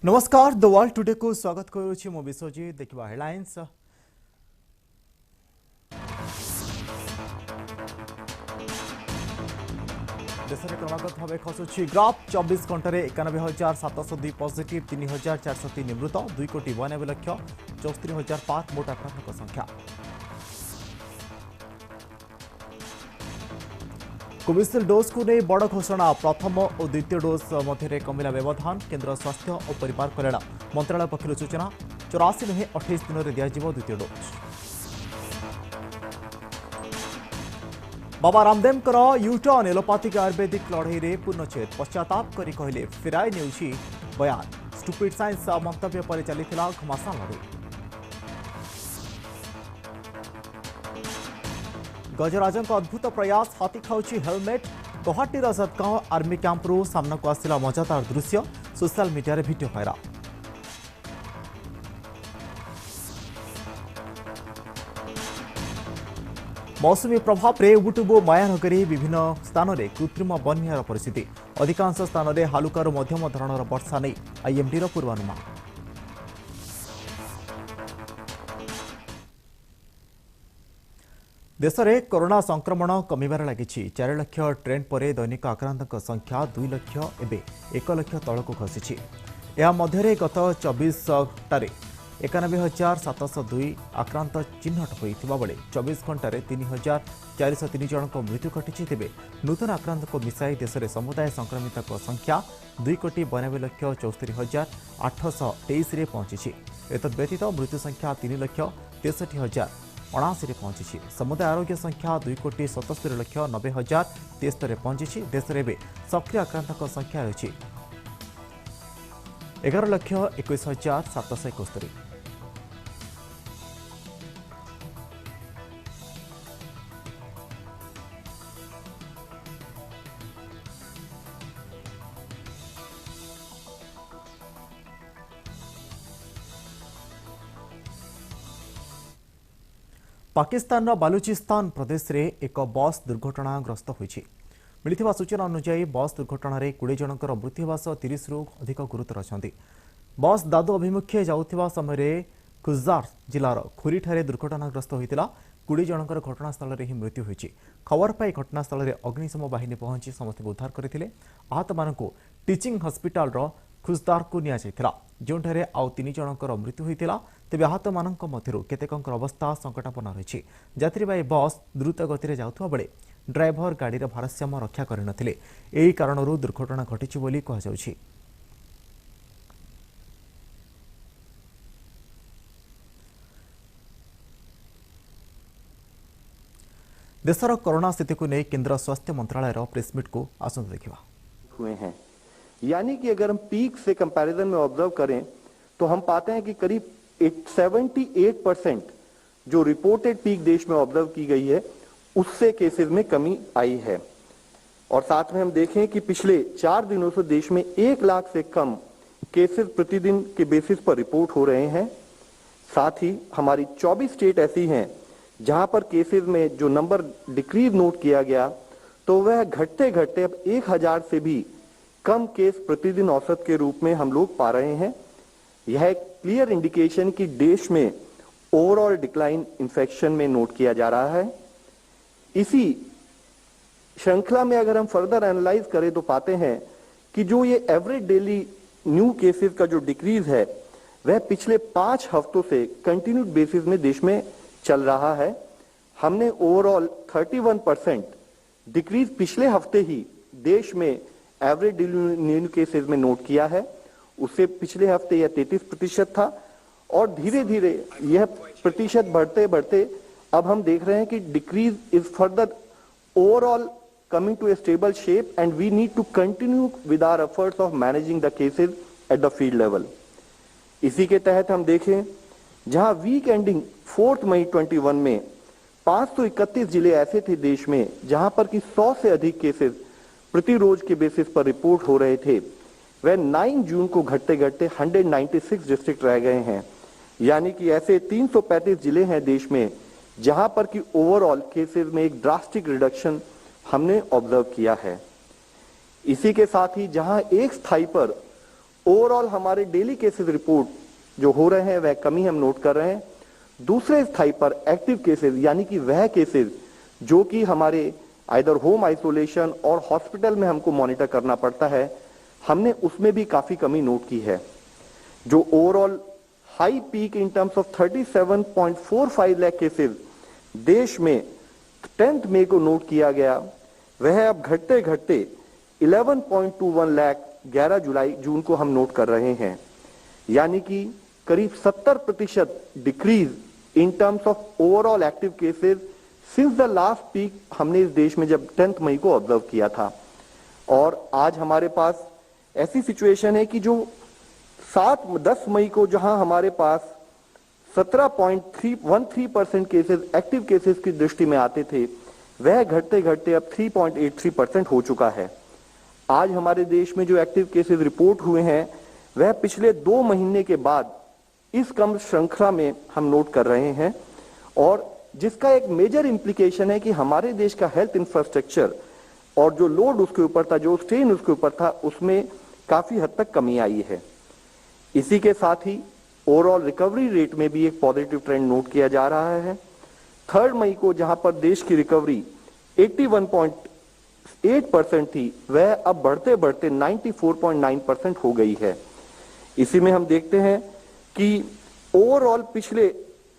नमस्कार the world today को स्वागत करुछि मो विश्वजीत। देखिबा हेडलाइंस। देश में क्रमागत भाव खसुछि ग्राफ 24 घंटे 91,702 पॉजिटिव 3,403 मृत 2,92,64,000 पार मोट आक्रांतक संख्या। कोविशील्ड डोज को नहीं बड़ घोषणा प्रथम और द्वितीय डोज मध्य कमिला व्यवधान केंद्र स्वास्थ्य और परिवार कल्याण मंत्रालय पक्षर सूचना 84 नुहे 28 दिन में दिज्व द्वितीय dose. Baba Ramdev U turn allopathic Ayurvedic लड़ई में पूर्णछेद पश्चाताप कर कहले फिराई नेउछि बयान स्टुपिड साइंस मंतव्य पर चली घमासान लड़ई। गजराजों अद्भुत प्रयास हाथी खाऊची हेलमेट गुवाहाटीर सदगांव आर्मी कैंप्रु सामना को आसिला मजादार दृश्य सोशल मीडिया रे वीडियो भाइराल। मौसुमी प्रभाव रे उबुटुबु मायानगरी विभिन्न स्थान में कृत्रिम बन्यार परिस्थिति अधिकांश स्थान में हालुकारु मध्यम धरणर वर्षा नहीं आईएमडी पूर्वानुमान। देश में कोरोना संक्रमण कमिबार लगी 4 लाख ट्रेंड पर दैनिक आक्रांतक संख्या 2 लाख एवं 1 लाख तलक खसी। यह मध्य गत 24 घंटे 91,702 आक्रांत चिन्हट होता बेले 24 घंटे 3,403 जन मृत्यु घटी। तेज नूतन आक्रांत को मिसाई देश में समुदाय संक्रमित संख्या 2,92,64,823 पहुंची। एतद्व्यतीत मृत्यु संख्या 3,63,69 पहुंची। समुदाय आरोग्य संख्या 2,77,90,073 पहुंची। देश में सक्रिय आक्रांतक संख्या रही 11,21,771। पाकिस्तान बालूचिस्तान प्रदेश रे एक बस दुर्घटनाग्रस्त होइछि। मिलिथिबा सूचना अनुसार बस दुर्घटना 20 जनकर मृत्यु होगा सह 30 रु अधिक गुरुतर अछंती। बस दादू अभिमुखे जाउथिबा समय खुजार जिलार खुरीठारे दुर्घटनाग्रस्त होइतिला। 20 जनकर घटनास्थल रे ही मृत्यु होइछि। खबर पाई घटनास्थल रे अग्निशम बाहिनी पहुंची समस्त उद्धार करथिले। आहत मानकु टीचिंग हॉस्पिटल रो खुजदार को निया जायथिला जोंठारे आउ 3 जनकर मृत्यु होइतिला। तेबे आहत मानक मध्यरु केतेकंकर अवस्था संकटापन्न रहिछि। यात्रीबाही बस द्रुत गति रे जाउथबा बेले ड्राइवर गाड़ीर भारसाम्य रक्षा करिनथिले। एही कारणरू दुर्घटना घटिछि बोली कहा जाउछि। देशर कोरोना स्थिति को नहीं केंद्र स्वास्थ्य मंत्रालय प्रेसमिट को आसंत देखिबा हुए हैं। यानी कि अगर हम पीक से कंपैरिजन में ऑब्जर्व करें तो हम पाते हैं कि करीब 78% जो रिपोर्टेड पीक देश में ऑब्जर्व की गई है उससे केसेस में कमी आई है। और साथ में हम देखें कि पिछले 4 दिनों से देश में 1 लाख से कम केसेस प्रतिदिन के बेसिस पर रिपोर्ट हो रहे हैं। साथ ही हमारी 24 स्टेट ऐसी हैं जहां पर केसेस में जो नंबर डिक्रीज नोट किया गया तो वह घटते घटते अब 1000 से भी कम केस प्रतिदिन औसत के रूप में हम लोग पा रहे हैं। यह एक क्लियर इंडिकेशन कि देश में ओवरऑल डिक्लाइन इन्फेक्शन में नोट किया जा रहा है। इसी श्रृंखला में अगर हम फर्दर एनालाइज करें तो पाते हैं कि जो ये एवरेज डेली न्यू केसेस का जो डिक्रीज है वह पिछले 5 हफ्तों से कंटिन्यूड बेसिस में देश में चल रहा है। हमने ओवरऑल 31% डिक्रीज पिछले हफ्ते ही देश में एवरेज डेली न्यू केसेस में नोट किया है। उससे पिछले हफ्ते यह 33% था और धीरे धीरे यह प्रतिशत बढ़ते बढ़ते अब हम देख रहे हैं कि decrease is further overall coming to a stable shape and we need to continue with our efforts of managing the cases at the field level. इसी के तहत हम देखें जहां वीक एंडिंग 4 मई 21 में 531 जिले ऐसे थे देश में जहां पर कि 100 से अधिक केसेस प्रति रोज के बेसिस पर रिपोर्ट हो रहे थे, वह 9 जून को घटते घटते 196 डिस्ट्रिक्ट रह गए हैं। यानी कि ऐसे 335 जिले हैं देश में जहां पर कि ओवरऑल केसेस में एक ड्रास्टिक रिडक्शन हमने ऑब्जर्व किया है। इसी के साथ ही जहां एक स्थाई पर ओवरऑल हमारे डेली केसेस रिपोर्ट जो हो रहे हैं वह कमी हम नोट कर रहे हैं। दूसरे स्थाई पर एक्टिव केसेस यानी कि वह केसेस जो कि हमारे आइदर होम आइसोलेशन और हॉस्पिटल में हमको मॉनिटर करना पड़ता है, हमने उसमें भी काफी कमी नोट की है। जो overall high peak in terms of 37.45 lakh cases देश में 10 मई को नोट किया गया, वह अब घटते घटते 11.21 लाख 11 जून को हम नोट कर रहे हैं, यानी कि करीब 70% decrease in terms of overall active cases since the last peak हमने इस देश में जब 10 मई को ऑब्जर्व किया था। और आज हमारे पास ऐसी सिचुएशन है कि जो 10 मई को जहां हमारे पास 17.13% केसेस एक्टिव केसेस की दृष्टि में आते थे, वह घटते घटते अब 3.83% हो चुका है। आज हमारे देश में जो एक्टिव केसेस रिपोर्ट हुए हैं वह पिछले 2 महीने के बाद इस कम श्रृंखला में हम नोट कर रहे हैं, और जिसका एक मेजर इंप्लीकेशन है कि हमारे देश का हेल्थ इंफ्रास्ट्रक्चर और जो लोड उसके ऊपर था, जो स्ट्रेन उसके ऊपर था, उसमें काफी हद तक कमी आई है। इसी के साथ ही ओवरऑल रिकवरी रेट में भी एक पॉजिटिव ट्रेंड नोट किया जा रहा है। 3 मई को जहां पर देश की रिकवरी 81.8% थी, वह अब बढ़ते बढ़ते 94.9% हो गई है। इसी में हम देखते हैं कि ओवरऑल पिछले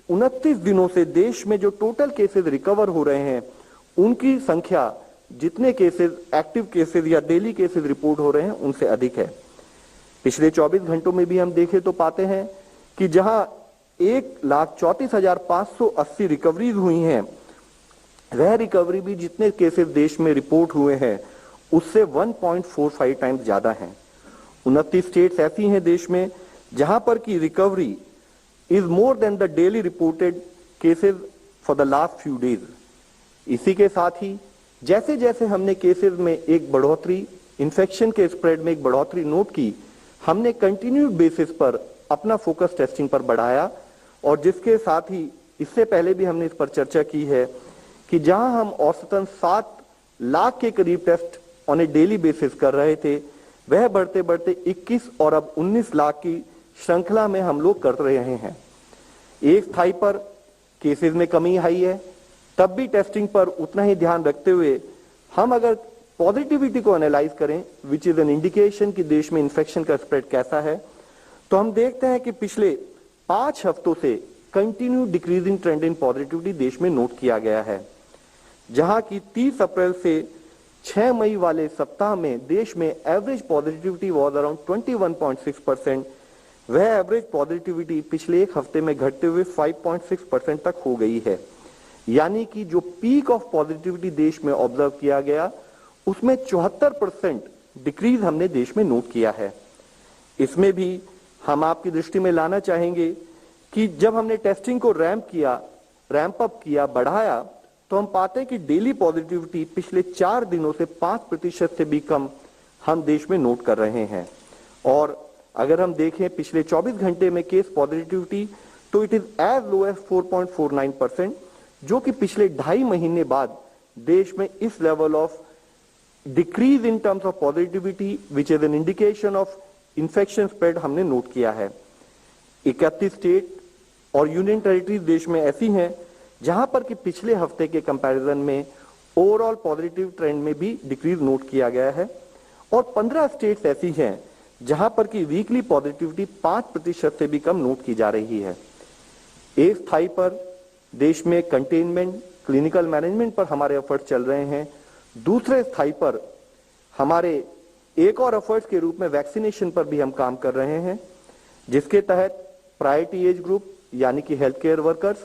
29 दिनों से देश में जो टोटल केसेस रिकवर हो रहे हैं उनकी संख्या जितने केसेस एक्टिव केसेस या डेली केसेस रिपोर्ट हो रहे हैं उनसे अधिक है। पिछले 24 घंटों में भी हम देखें तो पाते हैं कि जहां 1,34,580 रिकवरीज हुई हैं, वह रिकवरी भी जितने केसेस देश में रिपोर्ट हुए हैं उससे 1.45 टाइम्स ज्यादा हैं। 29 स्टेट्स ऐसी हैं देश में जहां पर की recovery is more than the daily reported cases for the last few days. इसी के साथ ही जैसे जैसे हमने केसेस में एक बढ़ोतरी, इन्फेक्शन के स्प्रेड में एक बढ़ोतरी नोट की, हमने कंटिन्यूड बेसिस पर अपना फोकस टेस्टिंग पर बढ़ाया, और जिसके साथ ही इससे पहले भी हमने इस पर चर्चा की है कि जहां हम औसतन 7 लाख के करीब test on a daily basis कर रहे थे, वह बढ़ते बढ़ते 21 और अब 19 लाख की श्रृंखला में हम लोग कर रहे हैं। एक स्थाई पर केसेस में कमी आई है, तब भी टेस्टिंग पर उतना ही ध्यान रखते हुए हम अगर पॉजिटिविटी को एनालाइज करें, विच इज एन इंडिकेशन कि देश में इन्फेक्शन का स्प्रेड कैसा है, तो हम देखते हैं कि पिछले 5 हफ्तों से कंटिन्यू डिक्रीजिंग ट्रेंड इन पॉजिटिविटी देश में नोट किया गया है। जहां की 30 अप्रैल से 6 मई वाले सप्ताह में देश में एवरेज पॉजिटिविटी वॉज अराउंड 21.6%। वह एवरेज पॉजिटिविटी पिछले एक हफ्ते में घटते हुए 5.6% तक हो गई है, यानी कि जो पीक ऑफ पॉजिटिविटी देश में ऑब्जर्व किया गया उसमें 74% डिक्रीज हमने देश में नोट किया है। इसमें भी हम आपकी दृष्टि में लाना चाहेंगे कि जब हमने टेस्टिंग को रैंप अप किया, बढ़ाया, तो हम पाते हैं कि डेली पॉजिटिविटी पिछले 4 दिनों से 5% से भी कम हम देश में नोट कर रहे हैं। और अगर हम देखें पिछले 24 घंटे में केस पॉजिटिविटी, तो it is as low as 4.49%, जो कि पिछले 2.5 महीने बाद देश में इस level of decrease in terms of positivity which is an indication of infection spread हमने नोट किया है। 31 स्टेट और यूनियन टेरिटरीज देश में ऐसी हैं जहां पर कि पिछले हफ्ते के कंपैरिजन में ओवरऑल पॉजिटिव ट्रेंड में भी डिक्रीज नोट किया गया है, और 15 स्टेट्स ऐसी हैं जहां पर कि वीकली पॉजिटिविटी 5% से भी कम नोट की जा रही है। एक स्थाई पर देश में कंटेनमेंट, क्लिनिकल मैनेजमेंट पर हमारे एफर्ट्स चल रहे हैं। दूसरे स्थाई पर हमारे एक और एफर्ट्स के रूप में वैक्सीनेशन पर भी हम काम कर रहे हैं, जिसके तहत प्रायोरिटी एज ग्रुप यानी कि health care workers,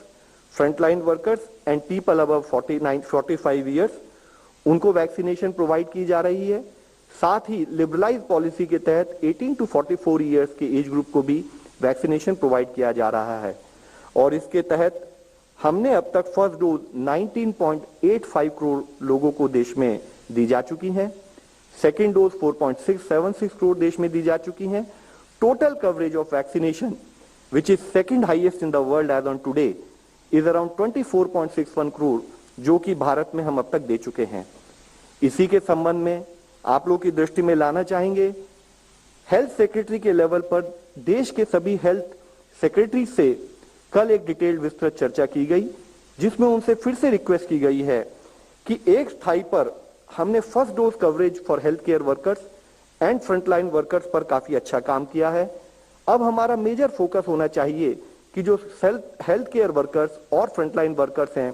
frontline workers and people above 45 years, उनको वैक्सीनेशन प्रोवाइड की जा रही है। साथ ही लिबरलाइज पॉलिसी के तहत 18 to 44 ईयर्स के एज ग्रुप को भी वैक्सीनेशन प्रोवाइड किया जा रहा है, और इसके तहत हमने अब तक फर्स्ट डोज 19.85 करोड़ लोगों को देश में दी जा चुकी है। सेकेंड डोज 4.676 करोड़ देश में दी जा चुकी हैं। Total coverage of vaccination which is second highest in the world as on today is around 24.61 crore, जो कि भारत में हम अब तक दे चुके हैं। इसी के संबंध में आप लोग की दृष्टि में लाना चाहेंगे, हेल्थ सेक्रेटरी के लेवल पर देश के सभी हेल्थ सेक्रेटरी से कल एक डिटेल्ड विस्तृत चर्चा की गई, जिसमें उनसे फिर से रिक्वेस्ट की गई है कि एक स्थाई पर हमने first dose coverage for health care workers and frontline workers पर काफी अच्छा काम किया है। अब हमारा मेजर फोकस होना चाहिए कि जो हेल्थ केयर वर्कर्स और फ्रंटलाइन वर्कर्स हैं,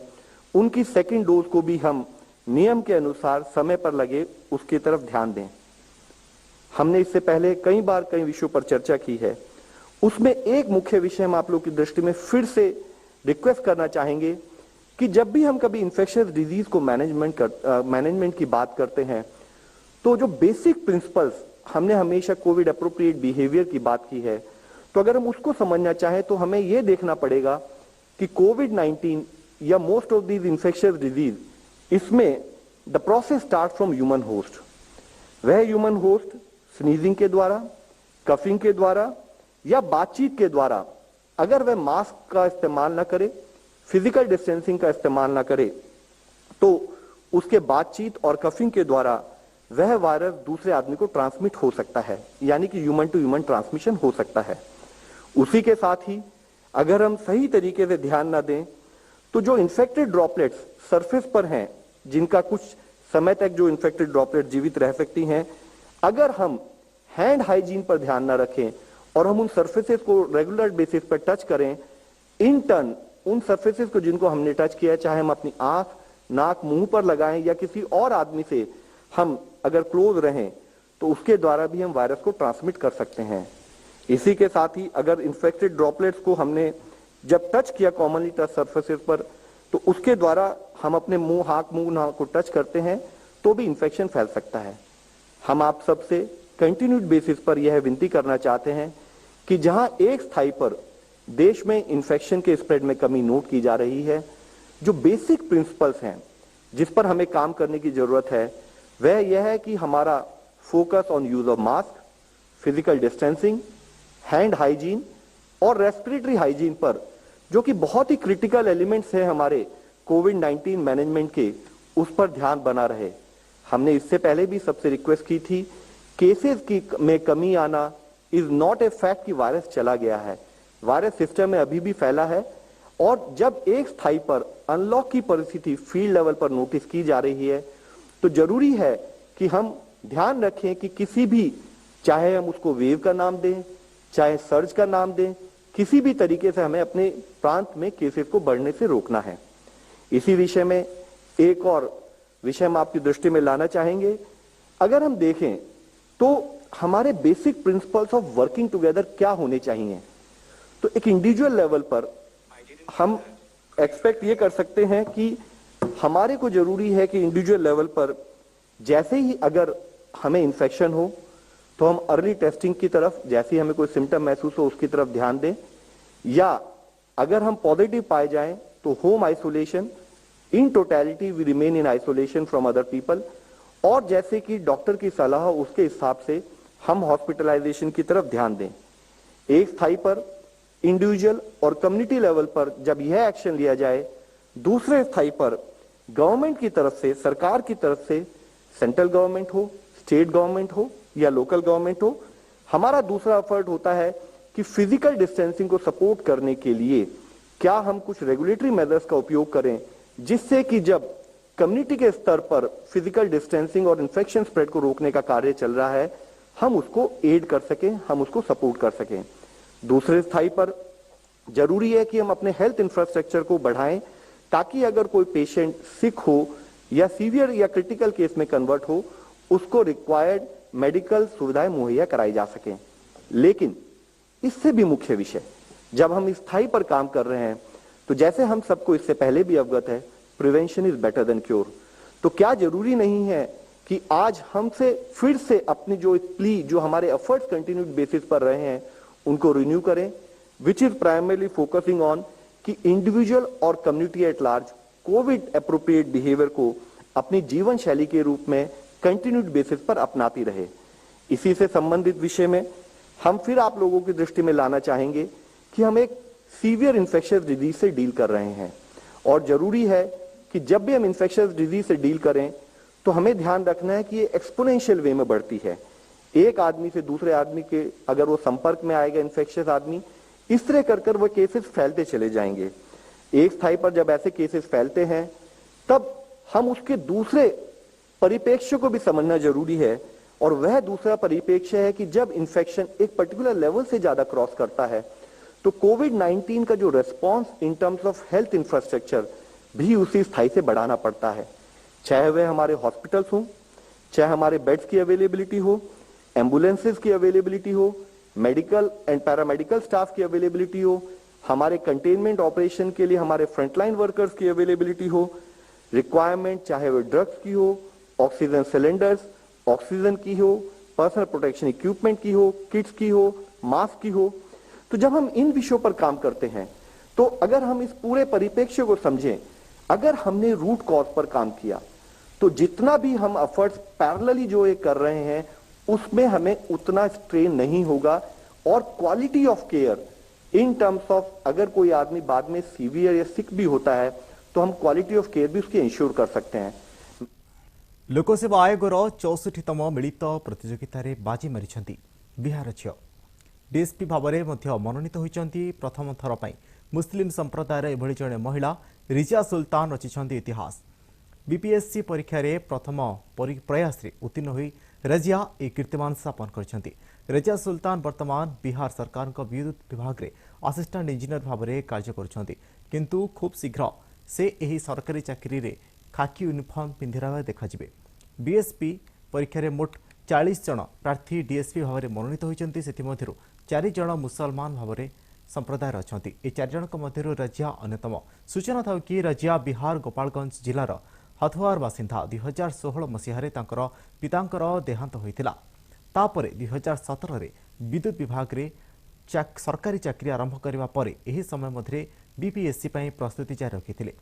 उनकी सेकेंड डोज को भी हम नियम के अनुसार समय पर लगे उसकी तरफ ध्यान दें। हमने इससे पहले कई बार कई विषयों पर चर्चा की है, उसमें एक मुख्य विषय हम आप लोग की दृष्टि में फिर से रिक्वेस्ट करना चाहेंगे कि जब भी हम कभी इंफेक्शियस डिजीज को मैनेजमेंट की बात करते हैं, तो जो बेसिक प्रिंसिपल्स हमने हमेशा कोविड अप्रोप्रिएट बिहेवियर की बात की है, तो अगर हम उसको समझना चाहें तो हमें यह देखना पड़ेगा कि कोविड-19 या most of these infectious disease, इसमें the process start from human host. वह ह्यूमन होस्ट स्नीजिंग के द्वारा, कफिंग के द्वारा या बातचीत के द्वारा, अगर वह मास्क का इस्तेमाल ना करे, फिजिकल डिस्टेंसिंग का इस्तेमाल ना करे, तो उसके बातचीत और कफिंग के द्वारा वह वायरस दूसरे आदमी को ट्रांसमिट हो सकता है, यानी कि ह्यूमन टू ह्यूमन ट्रांसमिशन हो सकता है। उसी के साथ ही अगर हम सही तरीके से ध्यान ना दें, तो जो इन्फेक्टेड ड्रॉपलेट्स सरफेस पर हैं, जिनका कुछ समय तक जो इन्फेक्टेड ड्रॉपलेट जीवित रह सकती हैं, अगर हम हैंड हाइजीन पर ध्यान ना रखें और हम उन सरफेसेस को रेगुलर बेसिस पर टच करें, इन टर्न उन सरफेसेस को जिनको हमने टच किया, चाहे हम अपनी आंख, नाक, मुंह पर लगाएं या किसी और आदमी से हम अगर क्लोज रहें, तो उसके द्वारा भी हम वायरस को ट्रांसमिट कर सकते हैं। इसी के साथ ही अगर इन्फेक्टेड ड्रॉपलेट्स को हमने जब टच किया कॉमनली टच सरफेसेस पर, तो उसके द्वारा हम अपने मुंह, नाक को टच करते हैं तो भी इंफेक्शन फैल सकता है। हम आप सबसे कंटिन्यूड बेसिस पर यह विनती करना चाहते हैं कि जहां एक स्थाई पर देश में इंफेक्शन के स्प्रेड में कमी नोट की जा रही है, जो बेसिक प्रिंसिपल्स हैं जिस पर हमें काम करने की जरूरत है, वह यह है कि हमारा focus on use of mask, physical distancing, hand hygiene और रेस्पिरेटरी हाइजीन पर, जो कि बहुत ही क्रिटिकल एलिमेंट्स हैं हमारे कोविड-19 मैनेजमेंट के, उस पर ध्यान बना रहे। हमने इससे पहले भी सबसे रिक्वेस्ट की थी, केसेस की में कमी आना इज नॉट ए फैक्ट कि वायरस चला गया है, वायरस सिस्टम में अभी भी फैला है। और जब एक स्थाई पर अनलॉक की परिस्थिति फील्ड लेवल पर नोटिस की जा रही है, तो जरूरी है कि हम ध्यान रखें कि किसी भी, चाहे हम उसको वेव का नाम दें, चाहे सर्ज का नाम दें, किसी भी तरीके से हमें अपने प्रांत में केसेस को बढ़ने से रोकना है। इसी विषय में एक और विषय हम आपकी दृष्टि में लाना चाहेंगे। अगर हम देखें तो हमारे basic principles of working together क्या होने चाहिए, तो एक इंडिविजुअल लेवल पर हम एक्सपेक्ट ये कर सकते हैं कि हमारे को जरूरी है कि इंडिविजुअल लेवल पर जैसे ही अगर हमें इंफेक्शन हो, तो हम अर्ली टेस्टिंग की तरफ, जैसे ही हमें कोई सिम्टम महसूस हो उसकी तरफ ध्यान दें, या अगर हम पॉजिटिव पाए जाएं तो home isolation, in totality we remain in isolation from other people, और जैसे कि डॉक्टर की सलाह उसके हिसाब से हम हॉस्पिटलाइजेशन की तरफ ध्यान दें। एक स्थाई पर इंडिविजुअल और कम्युनिटी लेवल पर जब यह एक्शन लिया जाए, दूसरे स्थाई पर गवर्नमेंट की तरफ से, सरकार की तरफ से, सेंट्रल गवर्नमेंट हो, स्टेट गवर्नमेंट हो या लोकल गवर्नमेंट हो, हमारा दूसरा एफर्ट होता है कि फिजिकल डिस्टेंसिंग को सपोर्ट करने के लिए क्या हम कुछ रेगुलेटरी मेजर्स का उपयोग करें, जिससे कि जब कम्युनिटी के स्तर पर फिजिकल डिस्टेंसिंग और इन्फेक्शन स्प्रेड को रोकने का कार्य चल रहा है, हम उसको एड कर सकें, हम उसको सपोर्ट कर सकें। दूसरे स्थाई पर जरूरी है कि हम अपने हेल्थ इंफ्रास्ट्रक्चर को बढ़ाएं, ताकि अगर कोई पेशेंट सिक हो या सीवियर या क्रिटिकल केस में कन्वर्ट हो, उसको रिक्वायर्ड मेडिकल सुविधाएं मुहैया कराई जा सकें। लेकिन इससे भी मुख्य विषय, जब हम इस स्थाई पर काम कर रहे हैं, तो जैसे हम सबको इससे पहले भी अवगत है, prevention is better than cure. तो क्या जरूरी नहीं है कि आज हमसे फिर से अपनी जो प्ली, जो हमारे एफर्ट्स कंटिन्यूड बेसिस पर रहे हैं, उनको रिन्यू करें, which is primarily focusing on कि इंडिविजुअल और community at large Covid appropriate behaviour को अपनी जीवन शैली के रूप में कंटिन्यूड बेसिस पर अपनाती रहे। इसी से संबंधित विषय में हम फिर आप लोगों की दृष्टि में लाना चाहेंगे कि हम एक सीवियर इन्फेक्शियस डिजीज से डील कर रहे हैं, और जरूरी है कि जब भी हम इन्फेक्शियस डिजीज से डील करें तो हमें ध्यान रखना है कि ये एक्सपोनेंशियल वे में बढ़ती है। एक आदमी से दूसरे आदमी के अगर वो संपर्क में आएगा इन्फेक्शियस आदमी, इस तरह कर कर वो केसेस फैलते चले जाएंगे। एक स्थाई पर जब ऐसे केसेस फैलते हैं तब हम उसके दूसरे परिप्रेक्ष्य को भी समझना जरूरी है, और वह दूसरा परिप्रेक्ष्य है कि जब इन्फेक्शन एक पर्टिकुलर लेवल से ज्यादा क्रॉस करता है तो कोविड-19 का जो response in terms of health infrastructure भी उसी स्थाई से बढ़ाना पड़ता है, चाहे वह हमारे हॉस्पिटल्स हों, चाहे हमारे बेड्स की अवेलेबिलिटी हो, एम्बुलेंसेज की अवेलेबिलिटी हो, मेडिकल एंड पैरामेडिकल स्टाफ की अवेलेबिलिटी हो, हमारे कंटेनमेंट ऑपरेशन के लिए हमारे फ्रंटलाइन वर्कर्स की अवेलेबिलिटी हो, रिक्वायरमेंट चाहे वह ड्रग्स की हो, ऑक्सीजन सिलेंडर्स, ऑक्सीजन की हो, पर्सनल प्रोटेक्शन इक्विपमेंट की हो, किट्स की हो, मास्क की हो। तो जब हम इन विषयों पर काम करते हैं तो अगर हम इस पूरे परिप्रेक्ष्य को समझें, अगर हमने रूट कॉज पर काम किया तो जितना भी हम एफर्ट्स पैरेलली जो ये कर रहे हैं उसमें हमें उतना स्ट्रेन नहीं होगा, और quality of care in terms of अगर कोई आदमी बाद में सीवियर या सिक भी होता है तो हम क्वालिटी ऑफ केयर भी उसकी इंश्योर कर सकते हैं। लोकसेवा आयोगर 64तम मिलित प्रतियोगितार बाजी मारी बिहार झील डीएसपी भाव में मनोनीत होती प्रथम थर पर मुस्लिम संप्रदायर एभली जड़े महिला रिजा सुल्तान रचिंट इतिहास। बीपीएससी परीक्षा रे प्रथम प्रयास रे उत्तीर्ण हुई रजिया ए कीर्तिमान स्थापन कर। रजिया सुल्तान वर्तमान बिहार सरकार विद्युत विभाग रे असिस्टेंट इंजीनियर भाव में कार्य कर, किंतु खूब शीघ्र से यही सरकारी चाकरी रे खाकी यूनिफॉर्म पिंधिरा देखाजिबे। बीएसपी परीक्षा रे मोट 40 जन प्रार्थी डीएसपी भाव में मनोनीत होती, से 4 जन मुसलमान भाव में संप्रदायर अच्छा। ये 4 जन मध्य रजिया अन्यतम। सूचना था कि रजिया बिहार गोपालगंज जिलार हथुआर बासिंदा 2016 मसीह पितांकर देहांत होता। तापर 2017 रे विद्युत विभाग रे सरकारी चाकरी आरंभ करने पर यही समय मध्य बीपीएससी प्रस्तुति जारी रखिते।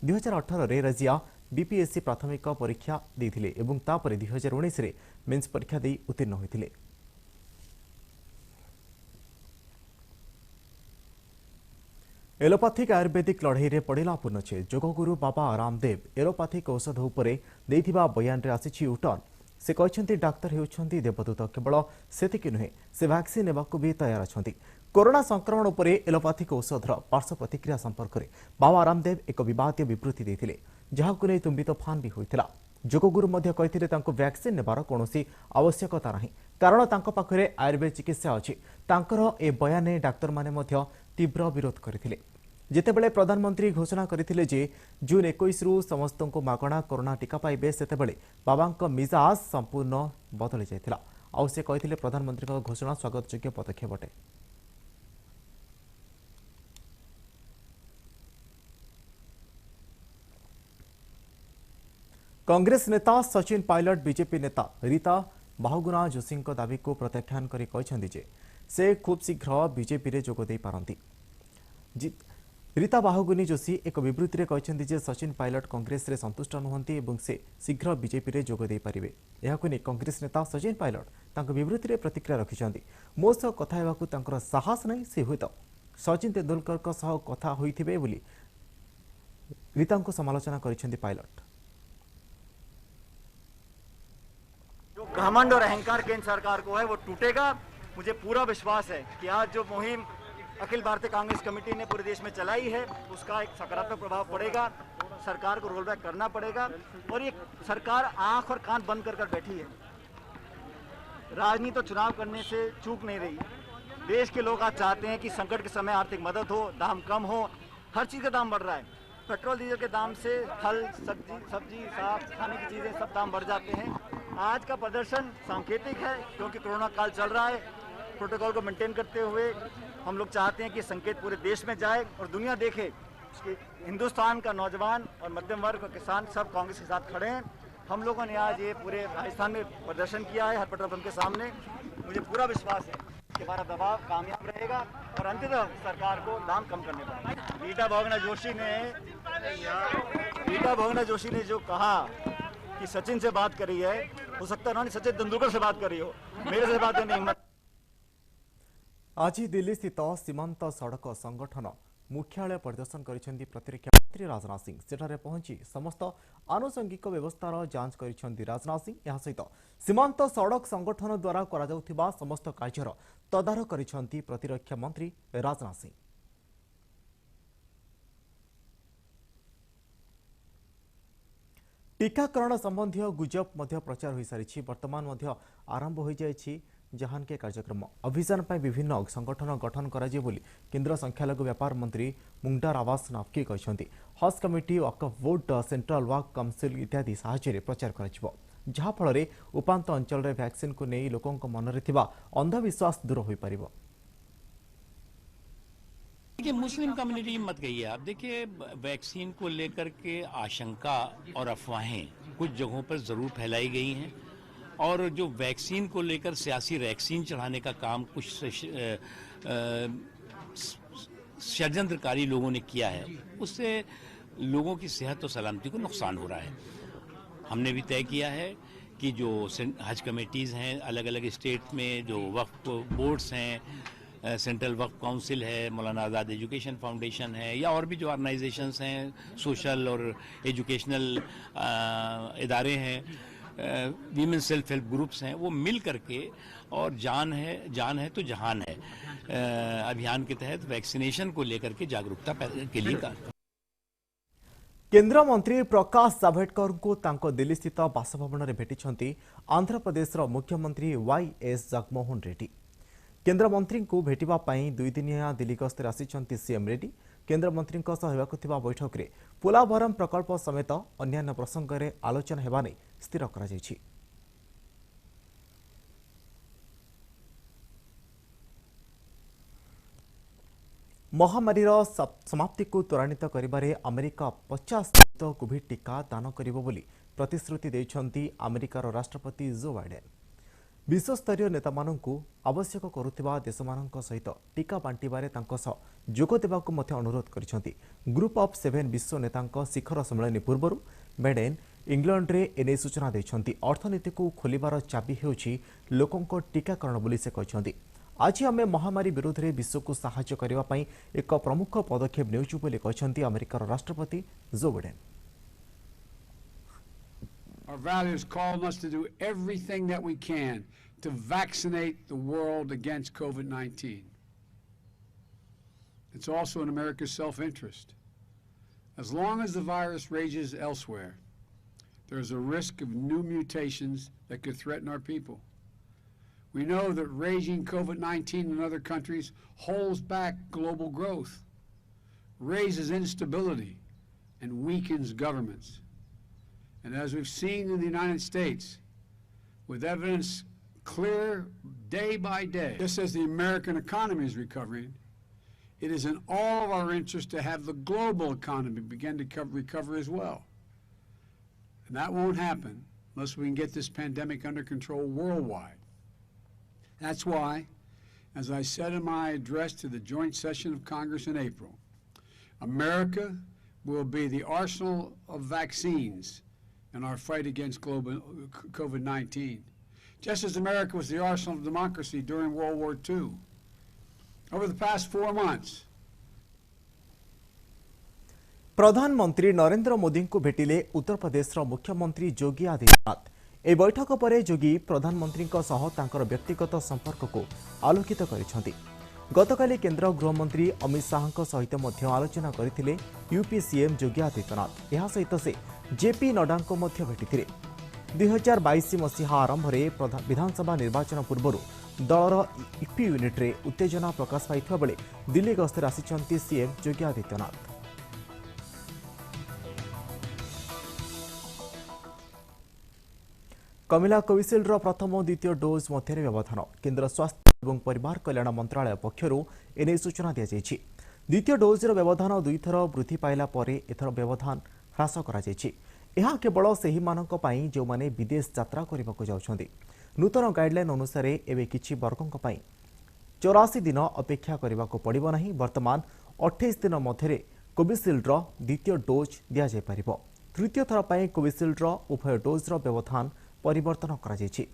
2018 रे रजिया बीपीएससी प्राथमिक परीक्षा देथिले एवं तापर 2019 रे मेंस परीक्षा दे उत्तीर्ण होइथिले। एलोपैथिक आयुर्वेदिक लड़ाई रे पड़िला पूर्णछेद। जोगगुरु बाबा रामदेव एलोपैथिक औषध उपरे देथिबा बयान रे आसीछि यूटर्न। से कहते डाक्तर हेउछन्ति देवदूत, केवल सेतिक नुहे से वैक्सीन नेबाकू भी तैयार अछन्ति। कोरोना संक्रमण उपरे एलोपैथिक औषधर पार्श्व प्रतिक्रिया संपर्क में बाबा रामदेव एक विवादित विवृत्ति देथिले, जहाकु नै तुम्बी तोफान भी होइतिला। जोगगुरु मध्य कहिथिले तांको वैक्सीन नेबार कोनोसी आवश्यकता नाही, कारण तांको पाखरे आयुर्वेद चिकित्सा अछि। तांकर ए बयान डाक्तर माने मध्य तीव्र विरोध करथिले। जेतेबेले प्रधानमंत्री घोषणा करथिले जे जून 21 रु समस्त को मागणा कोरोना टीका पाइबे, सेतेबेले बाबांको मिजाज संपूर्ण बदली जाइथिला। आउ से कहिथिले प्रधानमंत्री का घोषणा स्वागत योग्य पदक्षेप अटे। कांग्रेस नेता सचिन पायलट बीजेपी नेता रीता बहुगुणा जोशी दावी को प्रत्याख्यान कर कहते जे से खूब शीघ्र बीजेपी रे जोग दे पारंती। रीता बहुगुनी जोशी एक विवृत्ति में कहते जे सचिन पायलट कांग्रेस रे संतुष्ट नुहंती एवं से शीघ्र बीजेपी रे जोग दे पारिबे। एहाकु नै कांग्रेस नेता सचिन पायलट तांको विवृत्ति में प्रतिक्रिया रखिछन्ती। मो सह कथा हेबाकु तांकर साहस नै, से हुएत सचिन तेंदुलकर को सह कथा होइथिबे बोली रीता को समालोचना करिसेंती पायलट। जो घमंड और अहंकार केंद्र सरकार को है वो टूटेगा। मुझे पूरा विश्वास है कि आज जो मुहिम अखिल भारतीय कांग्रेस कमेटी ने पूरे देश में चलाई है उसका एक सकारात्मक प्रभाव पड़ेगा। सरकार को रोल बैक करना पड़ेगा, और ये सरकार आंख और कान बंद कर बैठी है। राजनीति और चुनाव करने से चूक नहीं रही। देश के लोग आज चाहते हैं कि संकट के समय आर्थिक मदद हो, दाम कम हो। हर चीज का दाम बढ़ रहा है। पेट्रोल डीजल के दाम से फल सब्जी साफ खाने की चीजें सब दाम बढ़ जाते हैं। आज का प्रदर्शन सांकेतिक है, क्योंकि कोरोना काल चल रहा है। प्रोटोकॉल को मेंटेन करते हुए हम लोग चाहते हैं कि संकेत पूरे देश में जाए और दुनिया देखे कि हिंदुस्तान का नौजवान और मध्यम वर्ग और किसान सब कांग्रेस के साथ खड़े हैं। हम लोगों ने आज ये पूरे राजस्थान में प्रदर्शन किया है हर पेट्रोल पंप के सामने। मुझे पूरा विश्वास है कि हमारा दबाव कामयाब रहेगा और अंततः सरकार को दाम कम करने पड़ेगा। रीता बहुगुणा जोशी ने जो कहा कि सचिन से बात करी है, हो सकता है सचिन तेंदुलकर से बात करी हो, मेरे से बात करने हिम्मत। आज दिल्ली स्थित सीमांत सड़क संगठन मुख्यालय परिदर्शन कर प्रतिरक्षा मंत्री राजनाथ सिंह सेठारे पहुंची समस्त आनुषंगिक व्यवस्थार जांच करिसेंती राजनाथ सिंह। यह सहित सीमांत सड़क संगठन द्वारा करा जाउथिबा समस्त कार्यर तदारख करिसेंती प्रतिरक्षा मंत्री राजनाथ सिंह। टीकाकरण संबंधी गुजब मध्य प्रचार हो सारी वर्तमान मध्य आरंभ हो जाइछि जहान के कार्यक्रम अभियान पर विभिन्न संगठन गठन कराଯିବ ବୋଲି केंद्र संख्यालघु व्यापार मंत्री मुंगदार आवास नाफकी कहते। हज कमिटी वक्फ बोर्ड सेंट्रल वर्क काउंसिल इत्यादि साहाय्य प्रचार कराଯିବ जहाँफल उपांत अंचल वैक्सीन को नहीं लोकों मन में अंधविश्वास दूर हो पारिबो। देखिए मुस्लिम कम्युनिटी मत गई है। आप देखिए वैक्सीन को लेकर के आशंका और अफवाहें कुछ जगहों पर जरूर फैलाई गई हैं और जो वैक्सीन को लेकर सियासी वैक्सीन चढ़ाने का काम कुछ षड्यंत्रकारी लोगों ने किया है, उससे लोगों की सेहत और सलामती को नुकसान हो रहा है। हमने भी तय किया है कि जो हज कमेटीज़ हैं अलग अलग स्टेट में, जो वक्फ बोर्ड्स हैं, सेंट्रल वक्फ काउंसिल है, मौलाना आज़ाद एजुकेशन फाउंडेशन है या और भी जो ऑर्गेनाइजेशंस हैं, सोशल और एजुकेशनल इदारे हैं, वीमेन सेल्फ हेल्प ग्रुप्स हैं, वो मिल करके और जान है तो जहान है अभियान के तहत वैक्सीनेशन को लेकर के जागरूकता के लिए केंद्र मंत्री प्रकाश जावड़ेकर को तांको दिल्ली स्थित बासभवन में भेटी आंध्र प्रदेश मुख्यमंत्री वाईएस जगनमोहन रेड्डी। केंद्र मंत्री को भेटिबा पई 2 दिनिया दिल्ली गस्तर आसिचंती सीएम रेड्डी। केंद्र मंत्री बैठक में पोलाभरम प्रकल्प समेत अन्य प्रसंग में आलोचना हेबा नै स्थिर करा जायछि। महामारीर समाप्ति को त्वरान्वित करिबारे अमेरिका 50 कोविड टीका दान करिबो बोली प्रतिश्रुति दैछंती अमेरिकार राष्ट्रपति जो बाइडेन। विश्वस्तरीय नेता माननकु आवश्यक करुथिबा देशमाननक सहित टीका बांटिबारे तांको सह जोग देबाकु मध्य अनुरोध करिसेंती। ग्रुप ऑफ 7 विश्व नेतांक शिखर सम्मेलन पूर्व बाइडेन इंग्लैंड रे एने सूचना दैछंती। अर्थनीति को खोलिबार चाबी हेउछि लोकंक टीकाकरण बोली से कहछंती। आज आमे महामारी विरोध में विश्व को सहायता करबा पई एक प्रमुख पदक्षेप नेउछु बोली कहछंती अमेरिकार राष्ट्रपति Joe Biden. Our values call us to do everything that we can to vaccinate the world against COVID-19. It's also in America's self-interest. As long as the virus rages elsewhere, there is a risk of new mutations that could threaten our people. We know that raging COVID-19 in other countries holds back global growth, raises instability, and weakens governments. And as we've seen in the United States, with evidence clear day by day, just as the American economy is recovering, it is in all of our interest to have the global economy begin to recover as well. And that won't happen unless we can get this pandemic under control worldwide. That's why, as I said in my address to the joint session of Congress in April, America will be the arsenal of vaccines in our fight against COVID-19, just as America was the arsenal of democracy during World War II. Over the past 4 months, प्रधानमंत्री नरेंद्र मोदी को भेटिले उत्तर प्रदेश मुख्यमंत्री योगी आदित्यनाथ। ए बैठक पर योगी प्रधानमंत्री व्यक्तिगत संपर्क को आलोकित करिसेंती। गतकाली केंद्र गृहमंत्री अमित शाह सहित आलोचना करथिले यूपी सीएम योगी आदित्यनाथ। यह सहित से जेपी नड्डा को भेटी 2022 मसीहा आरंभ में विधानसभा निर्वाचन पूर्व दलर ईपी यूनिट रे उत्तेजना प्रकाश पाइथिबा बेले दिल्ली गस्तर आसिचंती सीएम योगी आदित्यनाथ। कमिला कोविशील्ड प्रथम और द्वितीय डोज मध्य व्यवधान केंद्र स्वास्थ्य और परिवार कल्याण मंत्रालय पक्षर एने सूचना दी जाइछि। द्वितीय डोज व्यवधान 2 थर वृद्धि पाइला परे एथर व्यवधान ह्रास करा जाइछि। यह केवल सेही मानक पई जो माने विदेश यात्रा करबाक जाउछन्ति। नूतन गाइडलाइन अनुसार एवं किछि वर्गों पई 84 दिन अपेक्षा करबाक पड़िबो नाही। वर्तमान 28 दिन मध्य कोविशील्ड द्वितीय डोज दिया जाय परिबो। तृतीय थर पई कोविशील्ड उभय डोज व्यवधान परिवर्तन करा जायछि।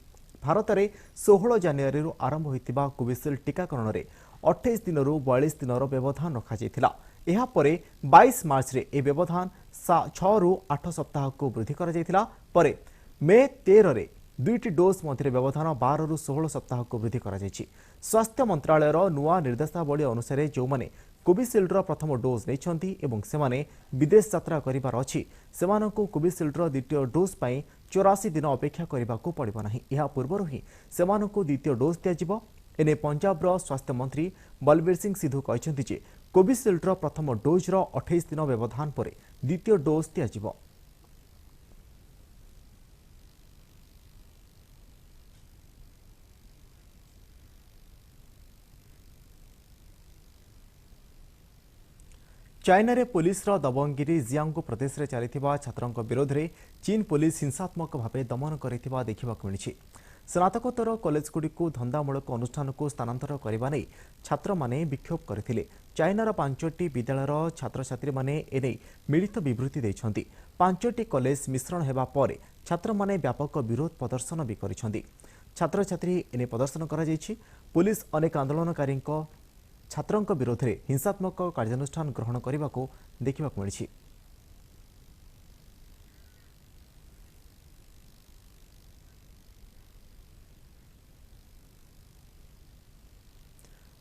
भारत में 16 जानुआरी आरंभ होइतिबा कोविशील्ड टीकाकरण में 28 दिन 42 दिन व्यवधान रखा यह परे 22 मार्च रे ए व्यवधान 6 रु 8 सप्ताह को वृद्धि करा परे मे 13 रे दुईटी डोज मध्य व्यवधान 12 रु 16 सप्ताह को वृद्धि करा स्वास्थ्य मंत्रालयर नुआ निर्देशावली अनुसार जो माने कोविशील्डर प्रथम डोज नहीं एवं सेमाने विदेश यात्रा करिबार अछि सेमानकु कोविशील्डर द्वितीय डोज पई 84 दिन अपेक्षा करबाकू पड़िबो नाही। यह पूर्वरु ही सेमानकु द्वितीय डोज दियाजिबो। एने पंजाबर स्वास्थ्य मंत्री बलबीर सिंह सिद्धू कहते जे कोविशील्डर प्रथम डोज 28 दिन व्यवधान पर द्वितीय डोज दियाजिबो। चाइना रे पुलिस दबंगगिरी जियांगो प्रदेश रे चलिथिबा छात्रंक विरोध रे चीन पुलिस हिंसात्मक भावे दमन करिथिबा देखिबाकु मिलिछि। स्नातकोत्तर कॉलेजगुड़ी को धंदामूलक अनुष्ठान को स्थानांतर करने नहीं छात्र माने विक्षोभ करथिले। चाइनार 5टी विद्यालयर छात्र छात्री माने एने मिलित विवृत्ति देइछन्ति। 5टी कॉलेज मिश्रण हेबा परे छात्र माने व्यापक विरोध प्रदर्शन भी करिछन्ति। छात्र छात्री एने प्रदर्शन करा जायछि। पुलिस अनेक आंदोलनकारी छात्रंक विरोध में हिंसात्मक कार्यानुष्ठान ग्रहण करने को देखा मिली।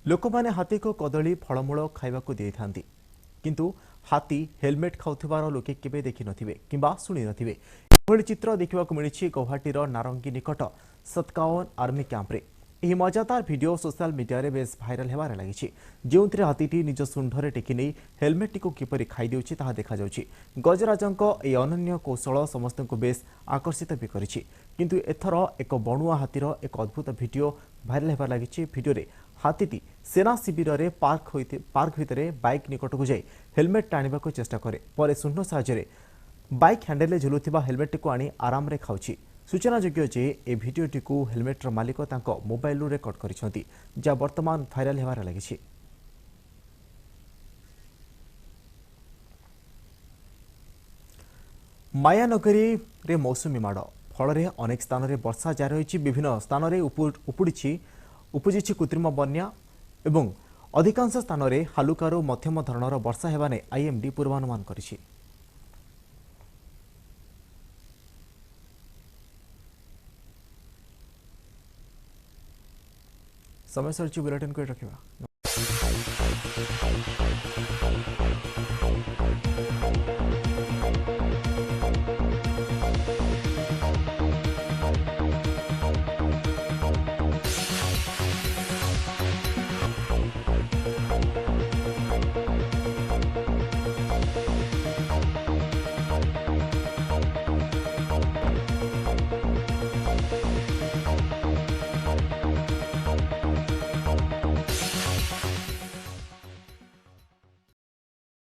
लोकमाने हाथी को कदली फलमूल खाइबाकू देई थांती किंतु हाथी हेलमेट खाउथिबार लोके केबे देखि नथिबे किंबा सुनी नथिबे। एभଳି चित्र देखिबाकू मिलिछि गौहाटीर नारंगी निकट सतकावन आर्मी कैंप्रे। यह मजादार वीडियो सोशल मीडिया रे बेस भाइराल हेबार लागिछि। जोंथिरे हाथीटी निज सुंढरे टेकी नै हेलमेट टिको किपरि खाइ देउछि ताहा देखा जाउछि। गजराजंक ए अनन्य कौशल समस्त को बेस आकर्षित भी करिछि। किंतु एथर एक बणुआ हाथीर एक अद्भुत वीडियो भाइराल हेबार लागिछि। वीडियो रे हाथीटी सेना शिविर रे पार्क भितरे बाइक निकट को जाई हेलमेट टाणिबाकू चेष्टा करे परे सुंढ साहाय्य बाइक हैंडल रे झुलुथिबा हेलमेट को आनी आराम रे खाउछि। सूचनायोग्य जे ए भिडियोटी को हेलमेटर मालिक तांको मोबाइल रेकर्ड करिसेंती जा वर्तमान भाइराल हेबार लागिछि। मायानगरी रे मौसुमी माड़ फल अनेक स्थान रे वर्षा जारी रही। विभिन्न स्थान रे उपजिछि कृत्रिम बन्या एवं अधिकांश स्थान रे हालुकारु मध्यम धरणर वर्षा हेबा नै आईएमडी पूर्वानुमान करिछि। समय सरची बुलेटिन को रखिबा।